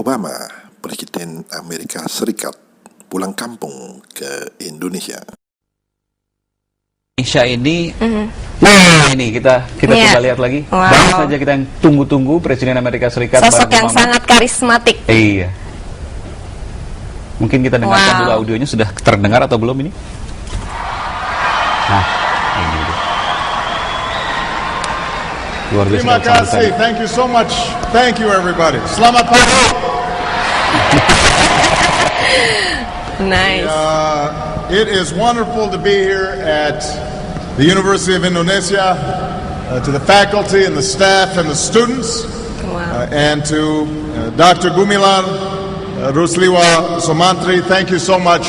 Obama, Presiden Amerika Serikat, pulang kampung ke Indonesia. Indonesia ini, nah ini kita coba lihat lagi. Baru saja kita yang tunggu-tunggu Presiden Amerika Serikat. Sosok yang sangat karismatik. Iya. Mungkin kita dengarkan dulu audionya, sudah terdengar atau belum ini? Nah, ini dia. Luar biasa. Terima kasih, thank you so much. Thank you everybody. Selamat pagi. Nice. It is wonderful to be here at the University of Indonesia, to the faculty and the staff and the students, and to Dr. Gumilar Rusliwa Somantri. Thank you so much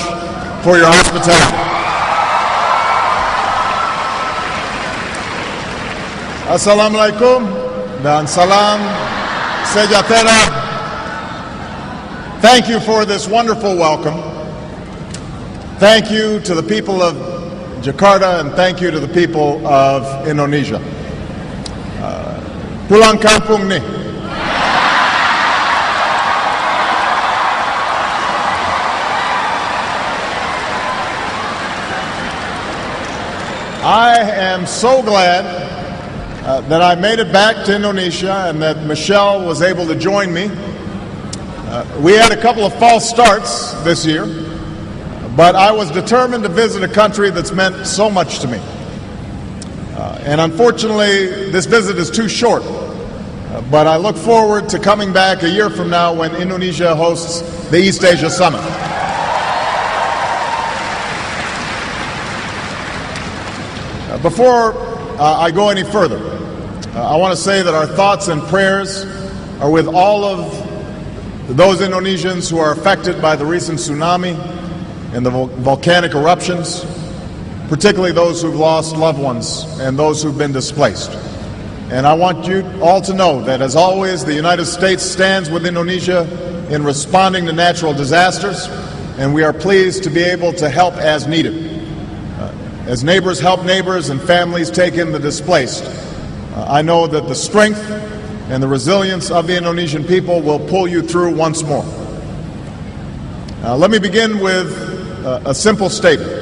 for your hospitality. Assalamualaikum dan salam sejahtera. Thank you for this wonderful welcome. Thank you to the people of Jakarta and thank you to the people of Indonesia. Pulang kampung nih. I am so glad that I made it back to Indonesia and that Michelle was able to join me. We had a couple of false starts this year, but I was determined to visit a country that's meant so much to me. And unfortunately, this visit is too short, but I look forward to coming back a year from now when Indonesia hosts the East Asia Summit. Before I go any further, I want to say that our thoughts and prayers are with all of those Indonesians who are affected by the recent tsunami and the volcanic eruptions, particularly those who've lost loved ones and those who've been displaced. And I want you all to know that, as always, the United States stands with Indonesia in responding to natural disasters, and we are pleased to be able to help as needed. As neighbors help neighbors and families take in the displaced, I know that the strength and the resilience of the Indonesian people will pull you through once more. Let me begin with a simple statement.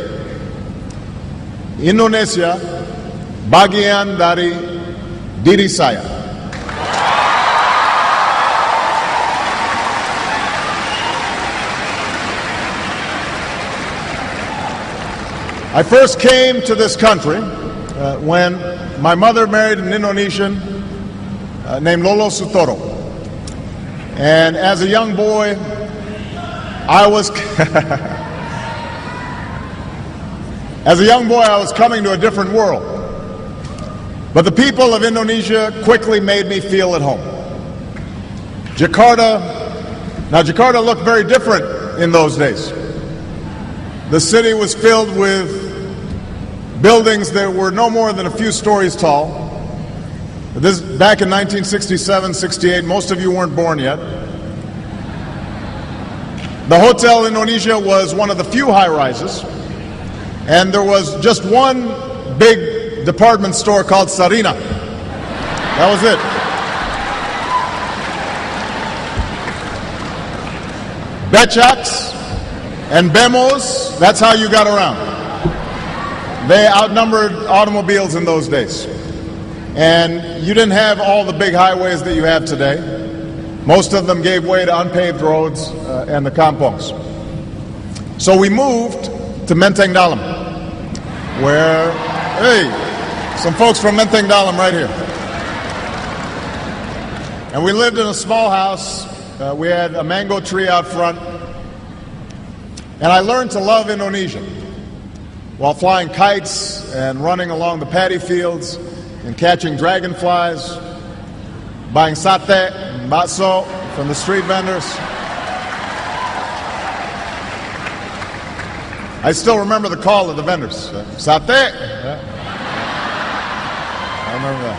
Indonesia bagian dari diri saya. I first came to this country when my mother married an Indonesian named Lolo Sutoro. And as a young boy, I was coming to a different world. But the people of Indonesia quickly made me feel at home. Jakarta looked very different in those days. The city was filled with buildings that were no more than a few stories tall. This back in 1967, 68, most of you weren't born yet. The Hotel Indonesia was one of the few high-rises, and there was just one big department store called Sarina. That was it. Becaks and Bemos, that's how you got around. They outnumbered automobiles in those days. And you didn't have all the big highways that you have today. Most of them gave way to unpaved roads and the kampongs. So we moved to Menteng Dalam, where, hey, some folks from Menteng Dalam right here. And we lived in a small house. We had a mango tree out front. And I learned to love Indonesia while flying kites and running along the paddy fields and catching dragonflies, buying sate and bakso from the street vendors. I still remember the call of the vendors. Sate. Yeah. I remember that.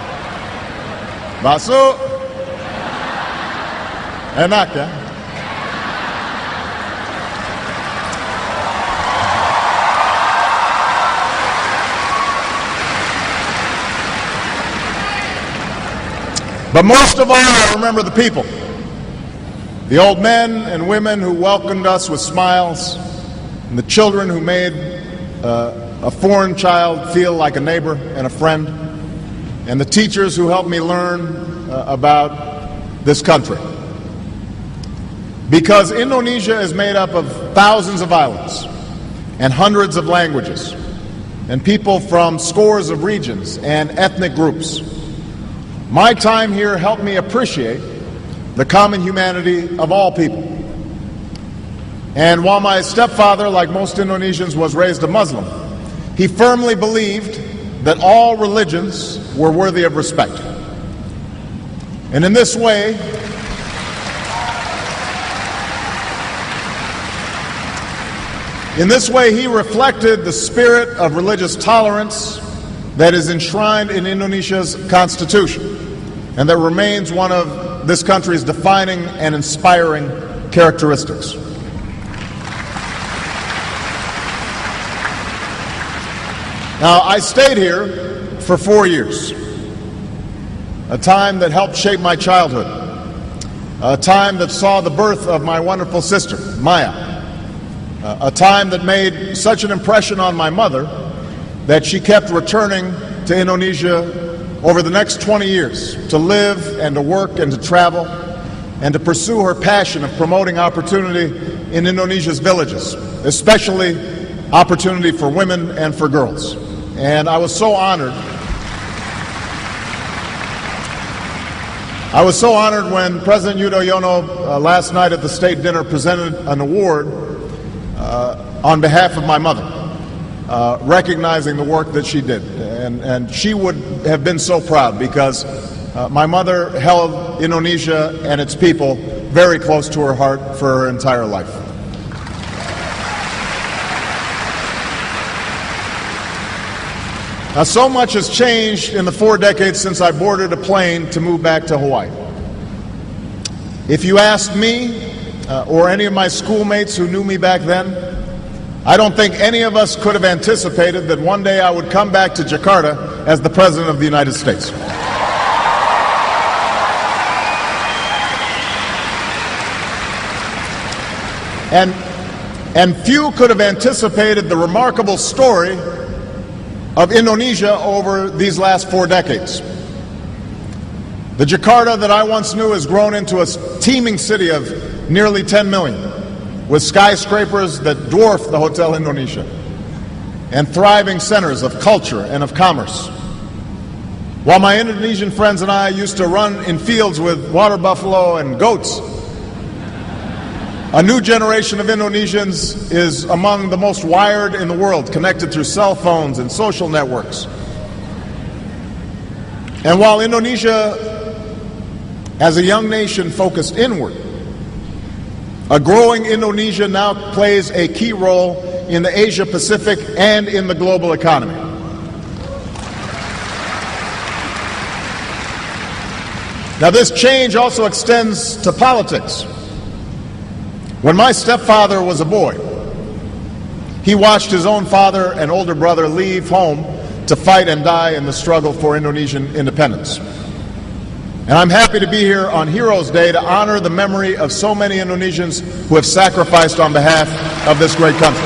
Bakso. Enak, ya? But most of all, I remember the people. The old men and women who welcomed us with smiles, and the children who made a foreign child feel like a neighbor and a friend, and the teachers who helped me learn about this country. Because Indonesia is made up of thousands of islands and hundreds of languages and people from scores of regions and ethnic groups. My time here helped me appreciate the common humanity of all people. And while my stepfather, like most Indonesians, was raised a Muslim, he firmly believed that all religions were worthy of respect. And in this way, he reflected the spirit of religious tolerance that is enshrined in Indonesia's constitution and that remains one of this country's defining and inspiring characteristics. Now, I stayed here for 4 years, a time that helped shape my childhood, a time that saw the birth of my wonderful sister, Maya, a time that made such an impression on my mother that she kept returning to Indonesia over the next 20 years to live and to work and to travel and to pursue her passion of promoting opportunity in Indonesia's villages, especially opportunity for women and for girls. And I was so honored. When President Yudhoyono last night at the state dinner presented an award on behalf of my mother, recognizing the work that she did. And she would have been so proud because my mother held Indonesia and its people very close to her heart for her entire life. Now, so much has changed in the 4 decades since I boarded a plane to move back to Hawaii. If you asked me or any of my schoolmates who knew me back then, I don't think any of us could have anticipated that one day I would come back to Jakarta as the President of the United States. And few could have anticipated the remarkable story of Indonesia over these last 4 decades. The Jakarta that I once knew has grown into a teeming city of nearly 10 million, with skyscrapers that dwarf the Hotel Indonesia, and thriving centers of culture and of commerce. While my Indonesian friends and I used to run in fields with water buffalo and goats, a new generation of Indonesians is among the most wired in the world, connected through cell phones and social networks. And while Indonesia, as a young nation focused inward, a growing Indonesia now plays a key role in the Asia-Pacific and in the global economy. Now, this change also extends to politics. When my stepfather was a boy, he watched his own father and older brother leave home to fight and die in the struggle for Indonesian independence. And I'm happy to be here on Heroes Day to honor the memory of so many Indonesians who have sacrificed on behalf of this great country.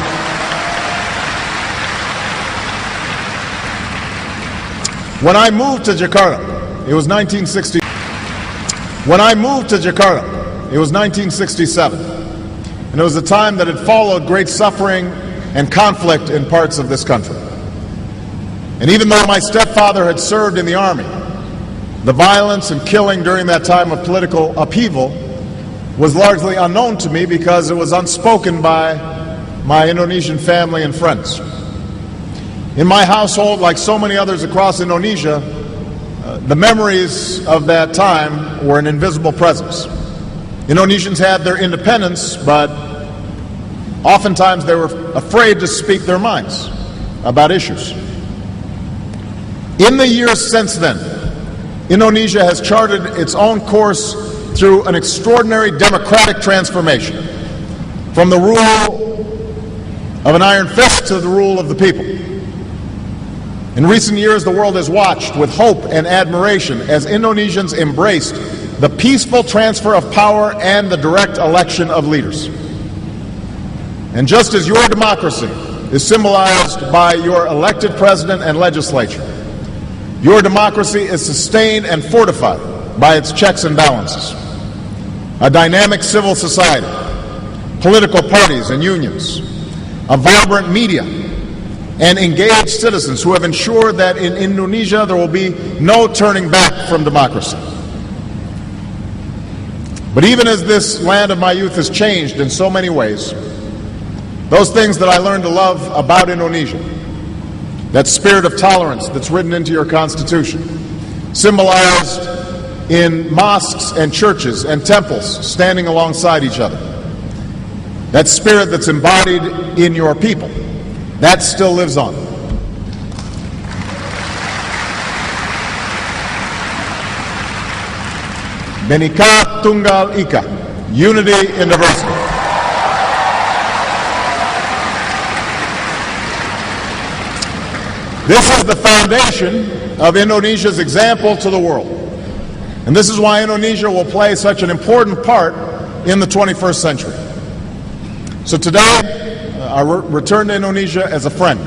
When I moved to Jakarta, it was 1960. When I moved to Jakarta, it was 1967. And it was a time that had followed great suffering and conflict in parts of this country. And even though my stepfather had served in the army, the violence and killing during that time of political upheaval was largely unknown to me because it was unspoken by my Indonesian family and friends. In my household, like so many others across Indonesia, the memories of that time were an invisible presence. Indonesians had their independence, but oftentimes they were afraid to speak their minds about issues. In the years since then, Indonesia has charted its own course through an extraordinary democratic transformation, from the rule of an iron fist to the rule of the people. In recent years, the world has watched with hope and admiration as Indonesians embraced the peaceful transfer of power and the direct election of leaders. And just as your democracy is symbolized by your elected president and legislature, your democracy is sustained and fortified by its checks and balances. A dynamic civil society, political parties and unions, a vibrant media, and engaged citizens who have ensured that in Indonesia there will be no turning back from democracy. But even as this land of my youth has changed in so many ways, those things that I learned to love about Indonesia, that spirit of tolerance that's written into your Constitution, symbolized in mosques and churches and temples standing alongside each other, that spirit that's embodied in your people, that still lives on. Bhinneka Tunggal Ika, unity in diversity. This is the foundation of Indonesia's example to the world. And this is why Indonesia will play such an important part in the 21st century. So today, I return to Indonesia as a friend,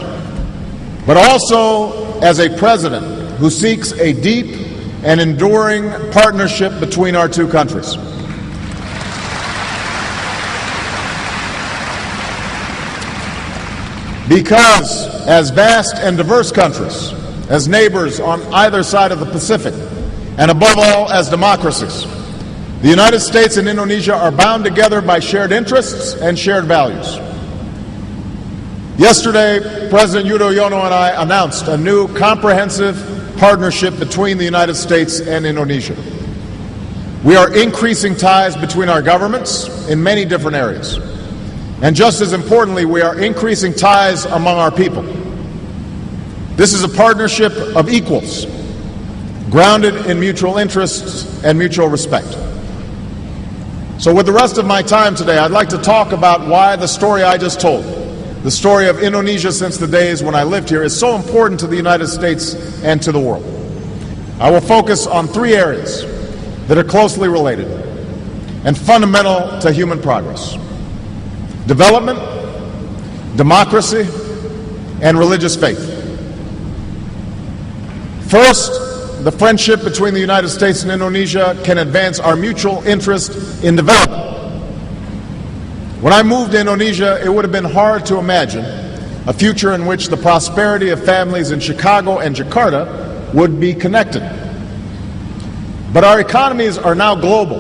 but also as a president who seeks a deep and enduring partnership between our two countries. Because as vast and diverse countries, as neighbors on either side of the Pacific, and above all as democracies, the United States and Indonesia are bound together by shared interests and shared values. Yesterday, President Yudhoyono and I announced a new comprehensive partnership between the United States and Indonesia. We are increasing ties between our governments in many different areas. And just as importantly, we are increasing ties among our people. This is a partnership of equals, grounded in mutual interests and mutual respect. So with the rest of my time today, I'd like to talk about why the story I just told, the story of Indonesia since the days when I lived here, is so important to the United States and to the world. I will focus on three areas that are closely related and fundamental to human progress: development, democracy, and religious faith. First, the friendship between the United States and Indonesia can advance our mutual interest in development. When I moved to Indonesia, it would have been hard to imagine a future in which the prosperity of families in Chicago and Jakarta would be connected. But our economies are now global,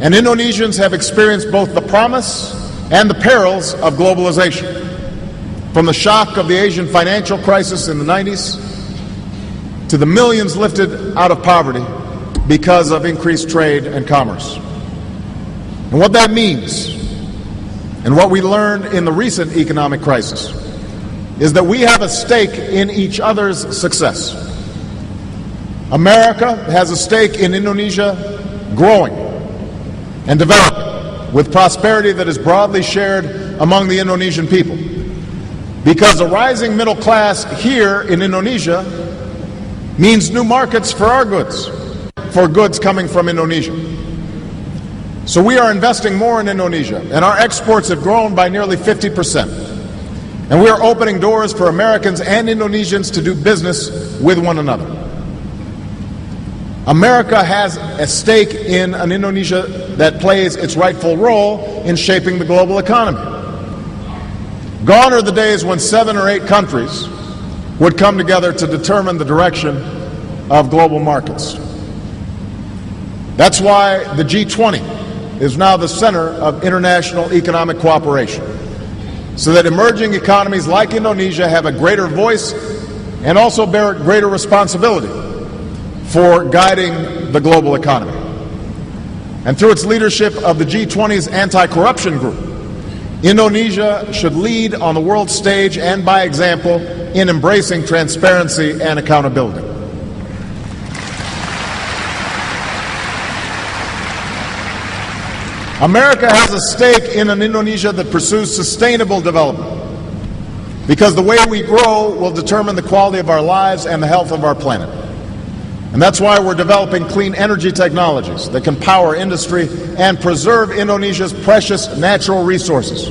and Indonesians have experienced both the promise and the perils of globalization, from the shock of the Asian financial crisis in the 90s to the millions lifted out of poverty because of increased trade and commerce. And what that means, and what we learned in the recent economic crisis, is that we have a stake in each other's success. America has a stake in Indonesia growing and developing, with prosperity that is broadly shared among the Indonesian people. Because a rising middle class here in Indonesia means new markets for our goods, for goods coming from Indonesia. So we are investing more in Indonesia, and our exports have grown by nearly 50%. And we are opening doors for Americans and Indonesians to do business with one another. America has a stake in an Indonesia that plays its rightful role in shaping the global economy. Gone are the days when 7 or 8 countries would come together to determine the direction of global markets. That's why the G20 is now the center of international economic cooperation, so that emerging economies like Indonesia have a greater voice and also bear greater responsibility for guiding the global economy. And through its leadership of the G20's anti-corruption group, Indonesia should lead on the world stage and by example in embracing transparency and accountability. America has a stake in an Indonesia that pursues sustainable development, because the way we grow will determine the quality of our lives and the health of our planet. And that's why we're developing clean energy technologies that can power industry and preserve Indonesia's precious natural resources.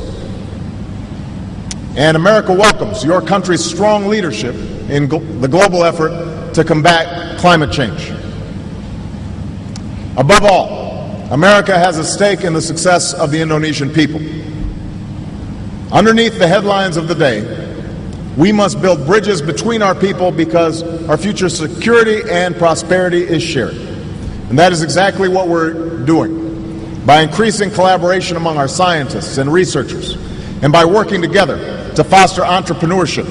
And America welcomes your country's strong leadership in the global effort to combat climate change. Above all, America has a stake in the success of the Indonesian people. Underneath the headlines of the day, we must build bridges between our people because our future security and prosperity is shared. And that is exactly what we're doing by increasing collaboration among our scientists and researchers and by working together to foster entrepreneurship.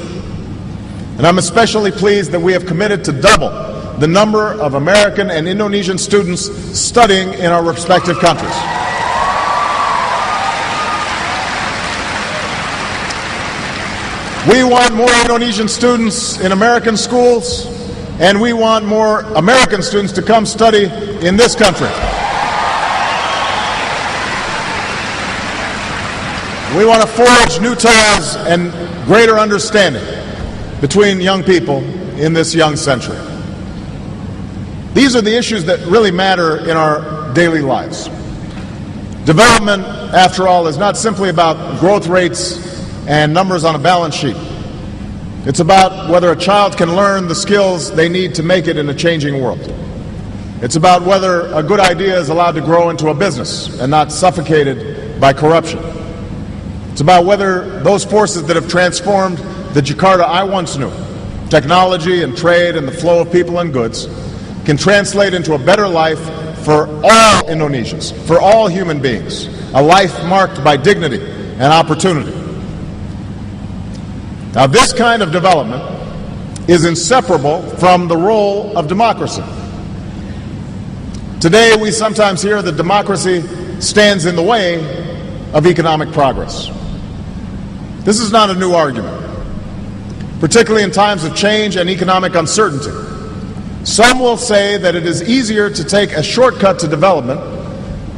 And I'm especially pleased that we have committed to double the number of American and Indonesian students studying in our respective countries. We want more Indonesian students in American schools, and we want more American students to come study in this country. We want to forge new ties and greater understanding between young people in this young century. These are the issues that really matter in our daily lives. Development, after all, is not simply about growth rates and numbers on a balance sheet. It's about whether a child can learn the skills they need to make it in a changing world. It's about whether a good idea is allowed to grow into a business and not suffocated by corruption. It's about whether those forces that have transformed the Jakarta I once knew, technology and trade and the flow of people and goods, can translate into a better life for all Indonesians, for all human beings, a life marked by dignity and opportunity. Now, this kind of development is inseparable from the role of democracy. Today, we sometimes hear that democracy stands in the way of economic progress. This is not a new argument, particularly in times of change and economic uncertainty. Some will say that it is easier to take a shortcut to development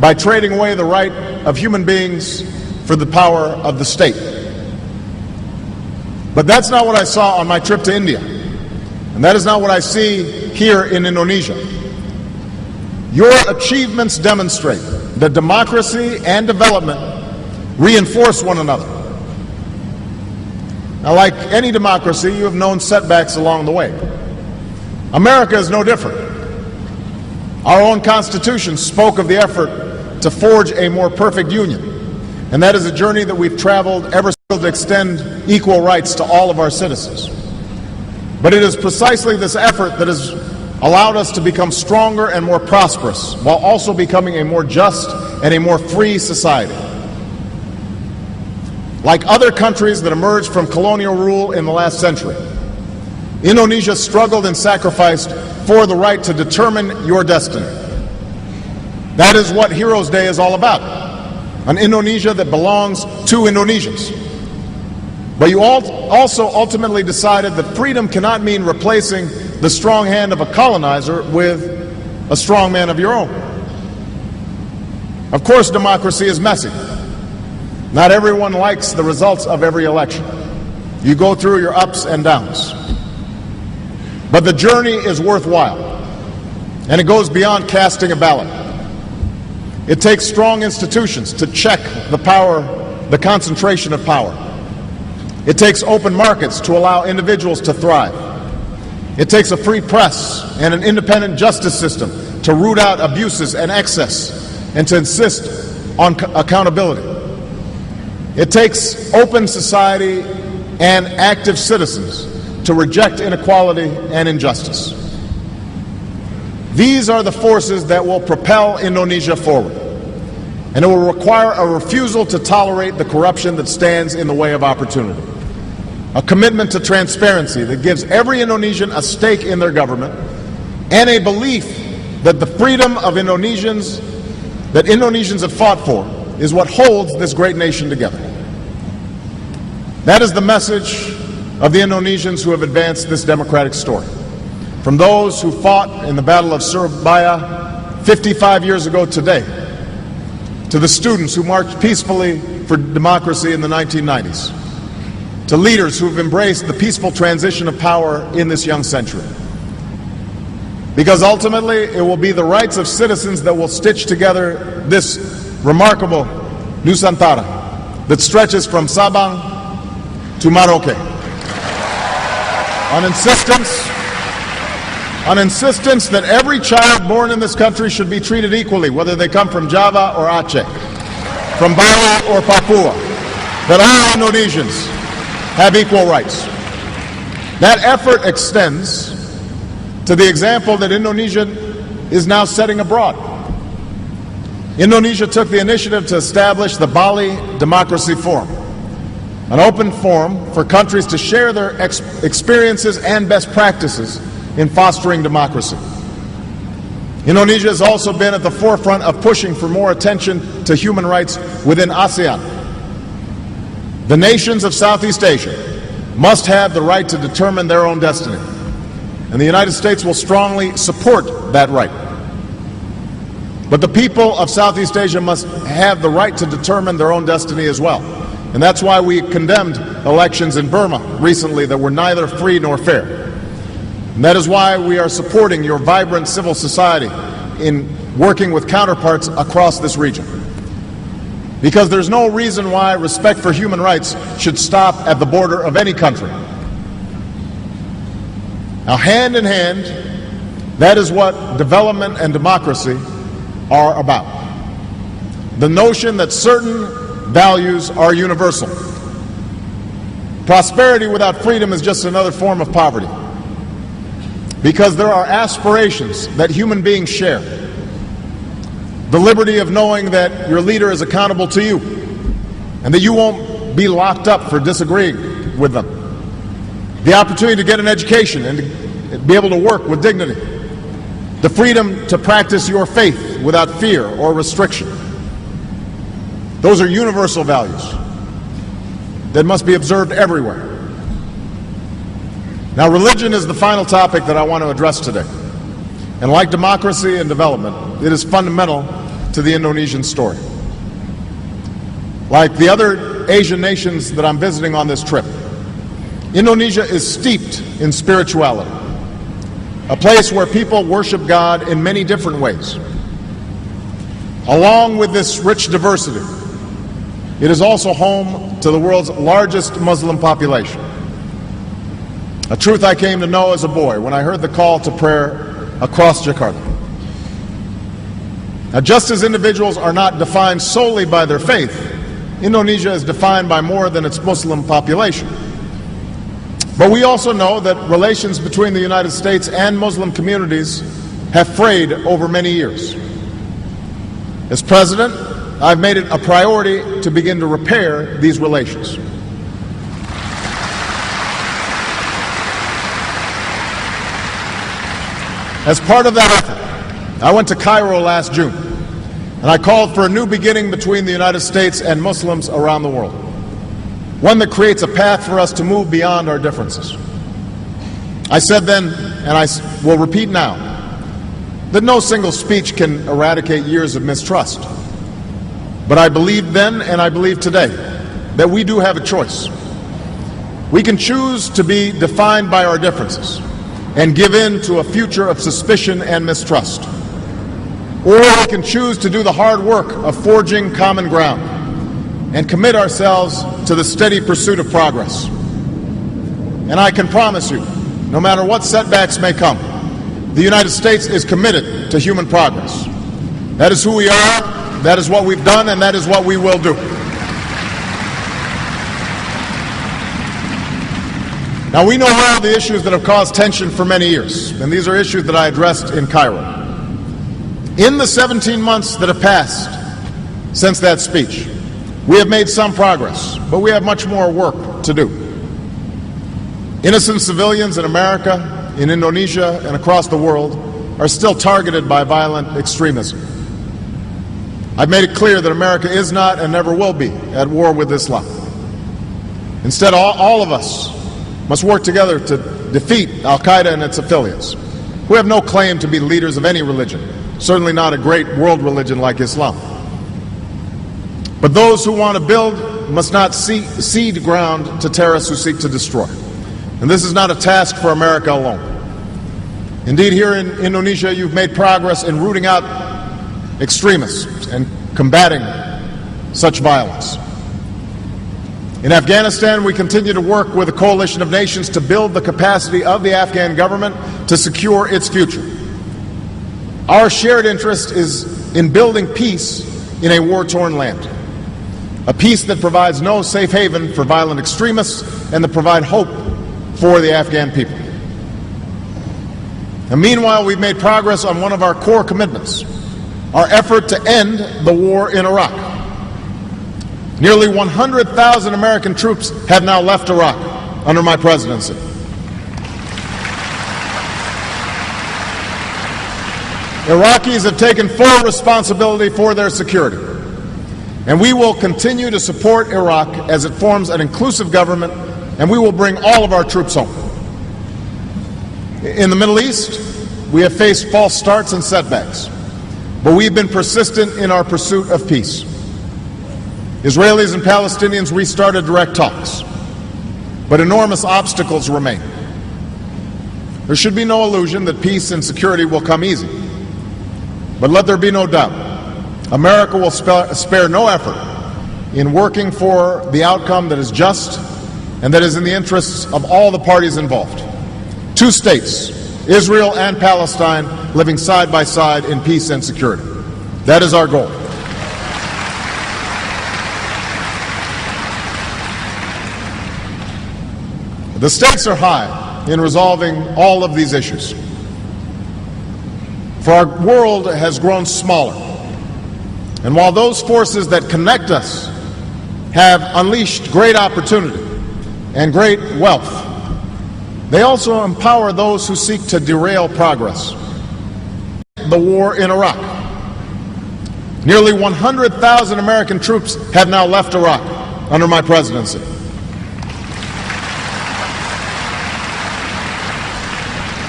by trading away the right of human beings for the power of the state. But that's not what I saw on my trip to India, and that is not what I see here in Indonesia. Your achievements demonstrate that democracy and development reinforce one another. Now, like any democracy, you have known setbacks along the way. America is no different. Our own Constitution spoke of the effort to forge a more perfect union, and that is a journey that we've traveled ever since to extend equal rights to all of our citizens. But it is precisely this effort that has allowed us to become stronger and more prosperous, while also becoming a more just and a more free society. Like other countries that emerged from colonial rule in the last century, Indonesia struggled and sacrificed for the right to determine your destiny. That is what Heroes Day is all about, an Indonesia that belongs to Indonesians. But you also ultimately decided that freedom cannot mean replacing the strong hand of a colonizer with a strong man of your own. Of course, democracy is messy. Not everyone likes the results of every election. You go through your ups and downs. But the journey is worthwhile, and it goes beyond casting a ballot. It takes strong institutions to check the concentration of power. It takes open markets to allow individuals to thrive. It takes a free press and an independent justice system to root out abuses and excess and to insist on accountability. It takes open society and active citizens to reject inequality and injustice. These are the forces that will propel Indonesia forward, and it will require a refusal to tolerate the corruption that stands in the way of opportunity. A commitment to transparency that gives every Indonesian a stake in their government, and a belief that the freedom of Indonesians that Indonesians have fought for is what holds this great nation together. That is the message of the Indonesians who have advanced this democratic story. From those who fought in the Battle of Surabaya 55 years ago today, to the students who marched peacefully for democracy in the 1990s, to leaders who have embraced the peaceful transition of power in this young century. Because ultimately it will be the rights of citizens that will stitch together this remarkable Nusantara that stretches from Sabang to Merauke. On insistence that every child born in this country should be treated equally, whether they come from Java or Aceh, from Bali or Papua, that all Indonesians have equal rights. That effort extends to the example that Indonesia is now setting abroad. Indonesia took the initiative to establish the Bali Democracy Forum, an open forum for countries to share their experiences and best practices in fostering democracy. Indonesia has also been at the forefront of pushing for more attention to human rights within ASEAN. The nations of Southeast Asia must have the right to determine their own destiny, and the United States will strongly support that right. But the people of Southeast Asia must have the right to determine their own destiny as well. And that's why we condemned elections in Burma recently that were neither free nor fair. And that is why we are supporting your vibrant civil society in working with counterparts across this region. Because there's no reason why respect for human rights should stop at the border of any country. Now, hand in hand, that is what development and democracy are about. The notion that certain values are universal. Prosperity without freedom is just another form of poverty. Because there are aspirations that human beings share. The liberty of knowing that your leader is accountable to you and that you won't be locked up for disagreeing with them. The opportunity to get an education and to be able to work with dignity. The freedom to practice your faith without fear or restriction. Those are universal values that must be observed everywhere. Now, religion is the final topic that I want to address today. And like democracy and development, it is fundamental to the Indonesian story. Like the other Asian nations that I'm visiting on this trip, Indonesia is steeped in spirituality, a place where people worship God in many different ways. Along with this rich diversity, it is also home to the world's largest Muslim population. A truth I came to know as a boy when I heard the call to prayer across Jakarta. Now, just as individuals are not defined solely by their faith, Indonesia is defined by more than its Muslim population. But we also know that relations between the United States and Muslim communities have frayed over many years. As president, I've made it a priority to begin to repair these relations. As part of that effort, I went to Cairo last June, and I called for a new beginning between the United States and Muslims around the world. One that creates a path for us to move beyond our differences. I said then, and I will repeat now, that no single speech can eradicate years of mistrust. But I believed then, and I believe today, that we do have a choice. We can choose to be defined by our differences and give in to a future of suspicion and mistrust. Or we can choose to do the hard work of forging common ground and commit ourselves to the steady pursuit of progress. And I can promise you, no matter what setbacks may come, the United States is committed to human progress. That is who we are, that is what we've done, and that is what we will do. Now, we know all the issues that have caused tension for many years, and these are issues that I addressed in Cairo. In the 17 months that have passed since that speech, we have made some progress, but we have much more work to do. Innocent civilians in America, in Indonesia, and across the world are still targeted by violent extremism. I've made it clear that America is not and never will be at war with Islam. Instead, all of us must work together to defeat Al-Qaeda and its affiliates, who have no claim to be leaders of any religion, certainly not a great world religion like Islam. But those who want to build must not cede ground to terrorists who seek to destroy. And this is not a task for America alone. Indeed, here in Indonesia, you've made progress in rooting out extremists and combating such violence. In Afghanistan, we continue to work with a coalition of nations to build the capacity of the Afghan government to secure its future. Our shared interest is in building peace in a war-torn land, a peace that provides no safe haven for violent extremists and that provide hope for the Afghan people. And meanwhile, we've made progress on one of our core commitments, our effort to end the war in Iraq. Nearly 100,000 American troops have now left Iraq under my presidency. Iraqis have taken full responsibility for their security, and we will continue to support Iraq as it forms an inclusive government, and we will bring all of our troops home. In the Middle East, we have faced false starts and setbacks, but we've been persistent in our pursuit of peace. Israelis and Palestinians restarted direct talks, but enormous obstacles remain. There should be no illusion that peace and security will come easy. But let there be no doubt, America will spare no effort in working for the outcome that is just and that is in the interests of all the parties involved. Two states, Israel and Palestine, living side by side in peace and security. That is our goal. The stakes are high in resolving all of these issues. For our world has grown smaller. And while those forces that connect us have unleashed great opportunity and great wealth, they also empower those who seek to derail progress. The war in Iraq. Nearly 100,000 American troops have now left Iraq under my presidency.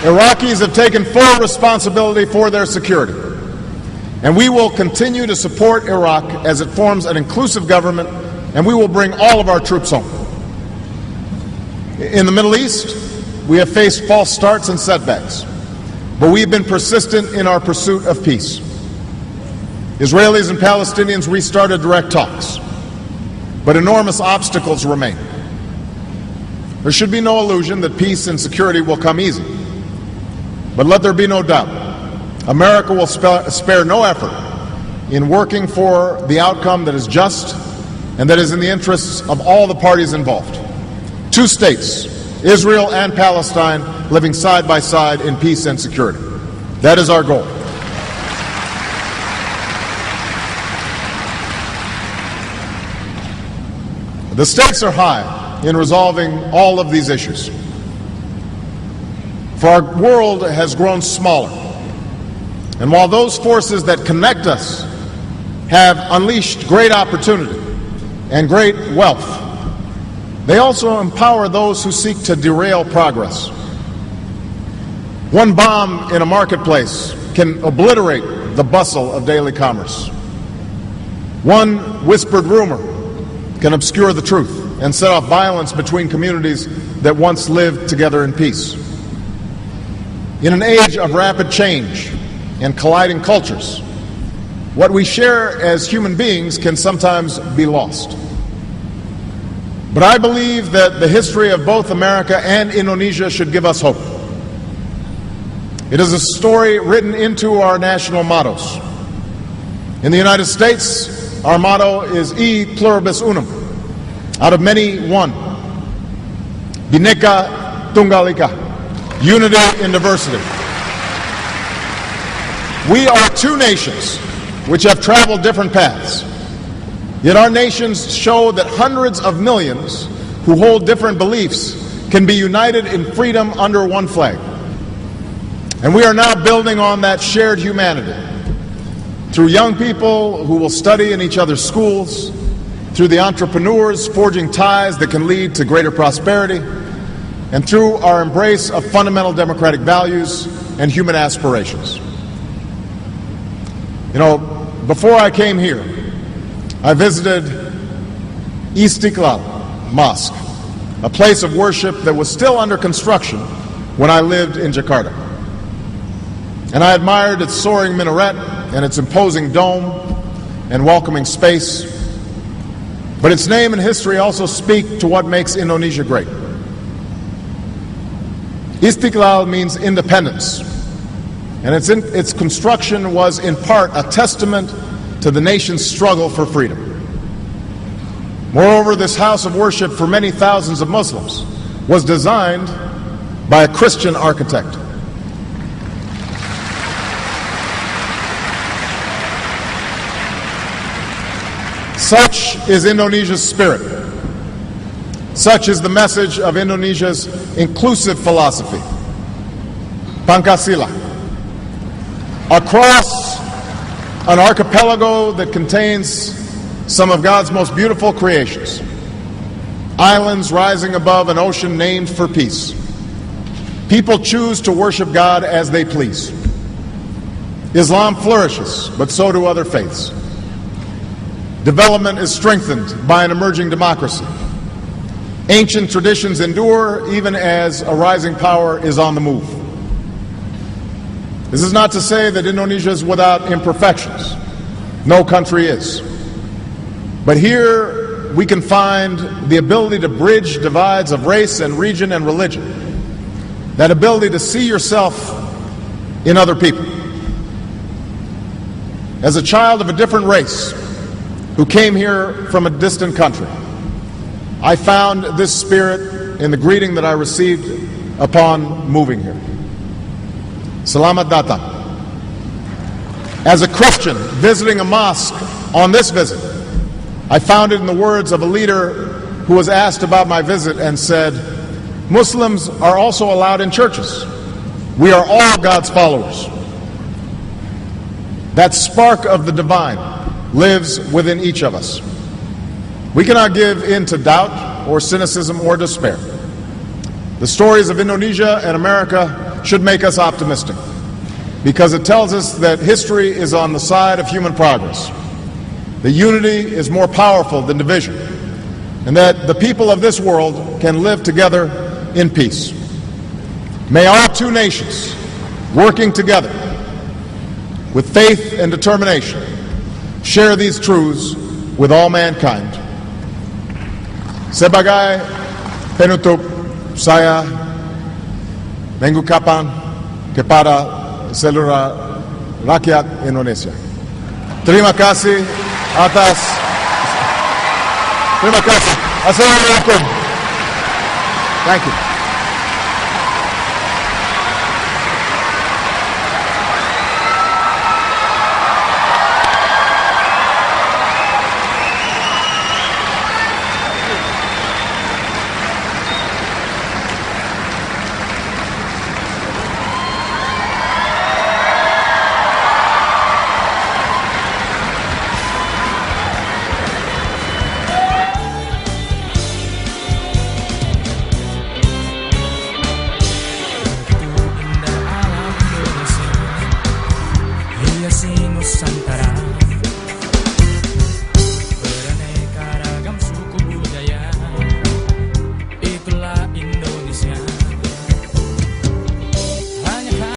Iraqis have taken full responsibility for their security, and we will continue to support Iraq as it forms an inclusive government, and we will bring all of our troops home. In the Middle East, we have faced false starts and setbacks, but we've been persistent in our pursuit of peace. Israelis and Palestinians restarted direct talks, but enormous obstacles remain. There should be no illusion that peace and security will come easy. But let there be no doubt, America will spare no effort in working for the outcome that is just and that is in the interests of all the parties involved. Two states, Israel and Palestine, living side by side in peace and security. That is our goal. The stakes are high in resolving all of these issues. For our world has grown smaller. And while those forces that connect us have unleashed great opportunity and great wealth, they also empower those who seek to derail progress. One bomb in a marketplace can obliterate the bustle of daily commerce. One whispered rumor can obscure the truth and set off violence between communities that once lived together in peace. In an age of rapid change and colliding cultures, what we share as human beings can sometimes be lost. But I believe that the history of both America and Indonesia should give us hope. It is a story written into our national mottos. In the United States, our motto is E pluribus unum, out of many, one. Bhinneka Tunggal Ika. Unity in diversity. We are two nations which have traveled different paths. Yet our nations show that hundreds of millions who hold different beliefs can be united in freedom under one flag. And we are now building on that shared humanity through young people who will study in each other's schools, through the entrepreneurs forging ties that can lead to greater prosperity, and through our embrace of fundamental democratic values and human aspirations. You know, before I came here, I visited Istiqlal Mosque, a place of worship that was still under construction when I lived in Jakarta. and I admired its soaring minaret and its imposing dome and welcoming space. But its name and history also speak to what makes Indonesia great. Istiqlal means independence, and its construction was in part a testament to the nation's struggle for freedom. Moreover, this house of worship for many thousands of Muslims was designed by a Christian architect. Such is Indonesia's spirit. Such is the message of Indonesia's inclusive philosophy, Pancasila. Across an archipelago that contains some of God's most beautiful creations, islands rising above an ocean named for peace, people choose to worship God as they please. Islam flourishes, but so do other faiths. Development is strengthened by an emerging democracy. Ancient traditions endure even as a rising power is on the move. This is not to say that Indonesia is without imperfections. No country is. But here we can find the ability to bridge divides of race and region and religion. That ability to see yourself in other people. As a child of a different race who came here from a distant country, I found this spirit in the greeting that I received upon moving here. Selamat datang. As a Christian visiting a mosque on this visit, I found it in the words of a leader who was asked about my visit and said, Muslims are also allowed in churches. We are all God's followers. That spark of the divine lives within each of us. We cannot give in to doubt or cynicism or despair. The stories of Indonesia and America should make us optimistic, because it tells us that history is on the side of human progress, that unity is more powerful than division, and that the people of this world can live together in peace. May our two nations, working together with faith and determination, share these truths with all mankind. Sebagai penutup, saya mengucapkan kepada seluruh rakyat Indonesia. Terima kasih atas. Terima kasih. Assalamualaikum. Thank you.